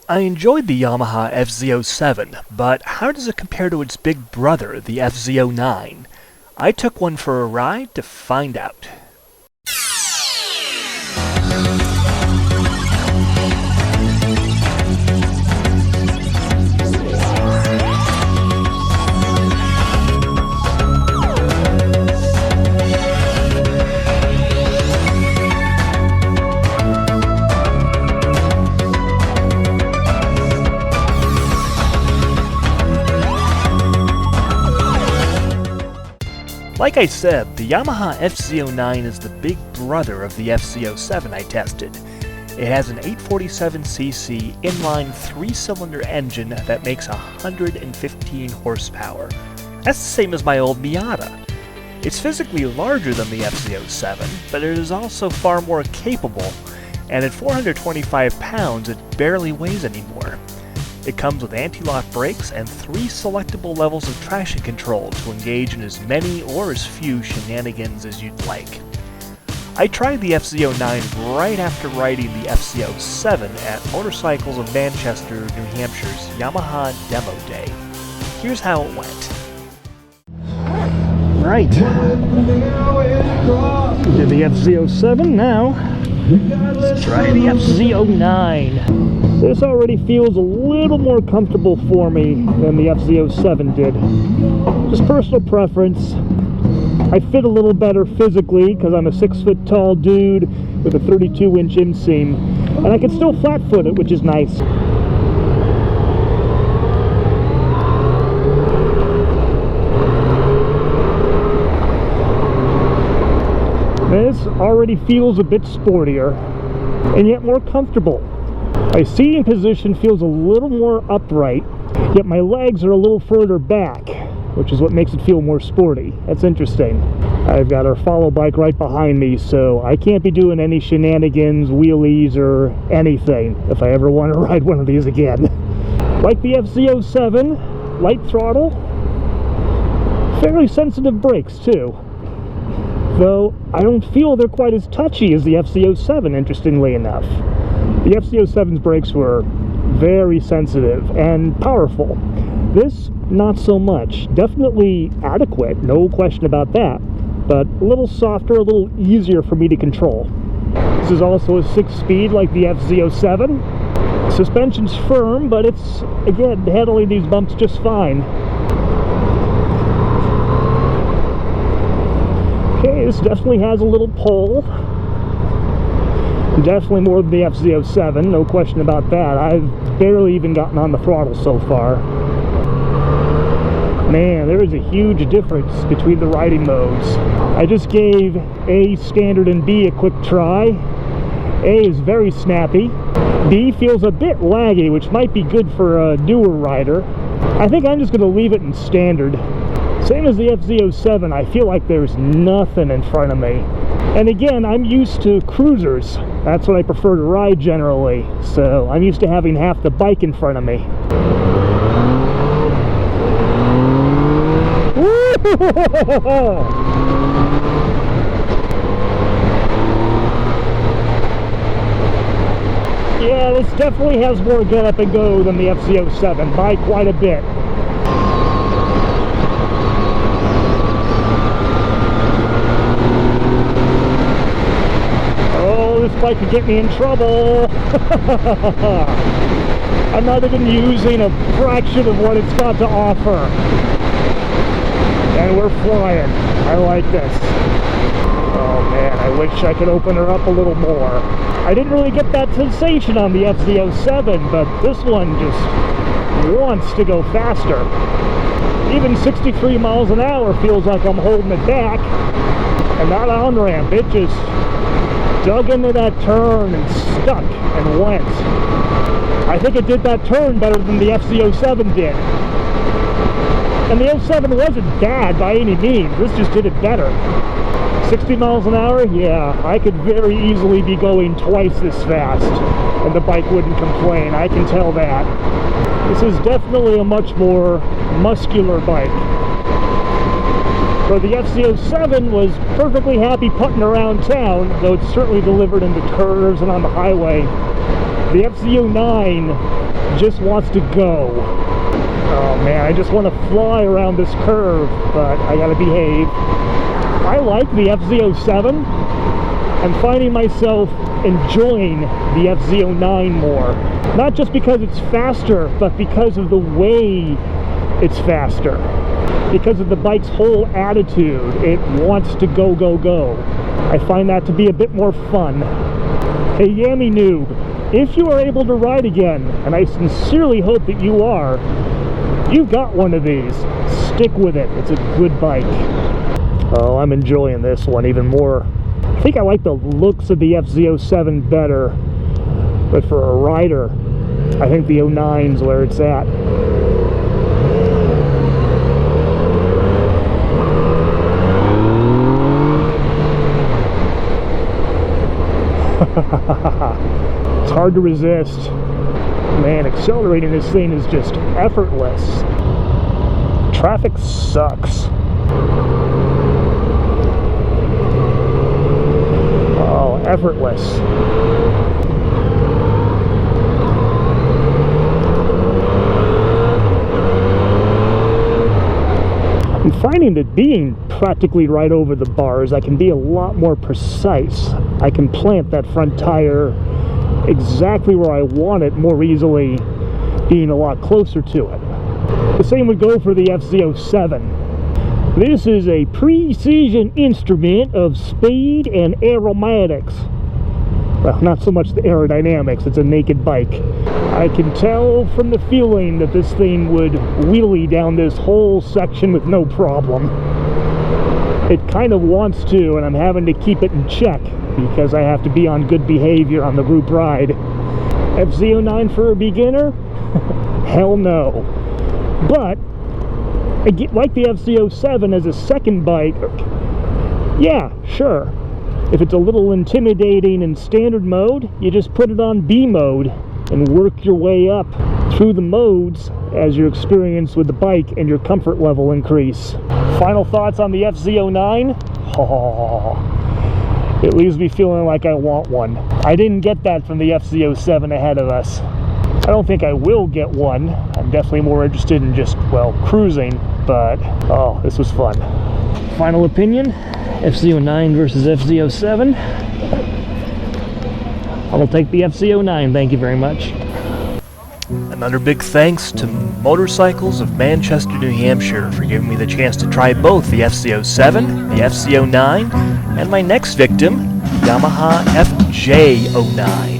I enjoyed the Yamaha FZ-07, but how does it compare to its big brother, the FZ-09? I took one for a ride to find out. Like I said, the Yamaha FZ-09 is the big brother of the FZ-07 I tested. It has an 847cc inline 3-cylinder engine that makes 115 horsepower. That's the same as my old Miata. It's physically larger than the FZ-07, but it is also far more capable, and at 425 pounds it barely weighs anymore. It comes with anti-lock brakes and 3 selectable levels of traction control to engage in as many or as few shenanigans as you'd like. I tried the FZ-09 right after riding the FZ-07 at Motorcycles of Manchester, New Hampshire's Yamaha Demo Day. Here's how it went. Right. Did the FZ-07 now. Let's try the FZ-09. This already feels a little more comfortable for me than the FZ-07 did. Just personal preference. I fit a little better physically because I'm a 6-foot tall dude with a 32-inch inseam, and I can still flat-foot it, which is nice. This already feels a bit sportier, and yet more comfortable. My seating position feels a little more upright, yet my legs are a little further back, which is what makes it feel more sporty. That's interesting. I've got our follow bike right behind me, so I can't be doing any shenanigans, wheelies, or anything if I ever want to ride one of these again. Like the FZ-07, light throttle, fairly sensitive brakes too. Though I don't feel they're quite as touchy as the FZ-07, interestingly enough. The FZ-07's brakes were very sensitive and powerful. This, not so much. Definitely adequate, no question about that, but a little softer, a little easier for me to control. This is also a 6-speed like the FZ-07. Suspension's firm, but it's, again, handling these bumps just fine. Okay, this definitely has a little pull. Definitely more than the FZ-07, no question about that. I've barely even gotten on the throttle so far. Man, there is a huge difference between the riding modes. I just gave A standard and B a quick try. A is very snappy. B feels a bit laggy, which might be good for a newer rider. I think I'm just going to leave it in standard. Same as the FZ-07, I feel like there's nothing in front of me. And again, I'm used to cruisers. That's what I prefer to ride generally. So I'm used to having half the bike in front of me. Yeah, this definitely has more get up and go than the FZ-07 by quite a bit. This bike could get me in trouble. I'm not even using a fraction of what it's got to offer. And we're flying. I like this. Oh man, I wish I could open her up a little more. I didn't really get that sensation on the FZ-07, but this one just wants to go faster. Even 63 miles an hour feels like I'm holding it back. And not on ramp, it just dug into that turn and stuck and went. I think it did that turn better than the FZ-07 did. And the 07 wasn't bad by any means, this just did it better. 60 miles an hour? Yeah, I could very easily be going twice this fast and the bike wouldn't complain, I can tell that. This is definitely a much more muscular bike. Where the FZ-07 was perfectly happy putting around town, though it certainly delivered into curves and on the highway. The FZ-09 just wants to go. Oh man, I just want to fly around this curve, but I gotta behave. I like the FZ-07. I'm finding myself enjoying the FZ-09 more. Not just because it's faster, but because of the way it's faster. Because of the bike's whole attitude. It wants to go, go, go. I find that to be a bit more fun. Hey Yami noob, if you are able to ride again, and I sincerely hope that you are, you've got one of these. Stick with it. It's a good bike. Oh, I'm enjoying this one even more. I think I like the looks of the FZ-07 better, but for a rider, I think the 09's where it's at. It's hard to resist. Man, accelerating this thing is just effortless. Traffic sucks. Oh, effortless. I'm finding that being practically right over the bars, I can be a lot more precise. I can plant that front tire exactly where I want it more easily, being a lot closer to it. The same would go for the FZ-07. This is a precision instrument of speed and aromatics. Well, not so much the aerodynamics, it's a naked bike. I can tell from the feeling that this thing would wheelie down this whole section with no problem. It kind of wants to, and I'm having to keep it in check because I have to be on good behavior on the group ride. FZ-09 for a beginner? Hell no. But I like the FZ-07 as a second bike. Yeah, sure. If it's a little intimidating in standard mode, you just put it on B mode and work your way up through the modes as your experience with the bike and your comfort level increase. Final thoughts on the FZ-09? Oh, it leaves me feeling like I want one. I didn't get that from the FZ-07 ahead of us. I don't think I will get one. I'm definitely more interested in just, well, cruising, but oh, this was fun. Final opinion, FZ-09 versus FZ-07. I'll take the FZ-09, thank you very much. Another big thanks to Motorcycles of Manchester, New Hampshire for giving me the chance to try both the FZ-07, the FZ-09, and my next victim, Yamaha FJ-09.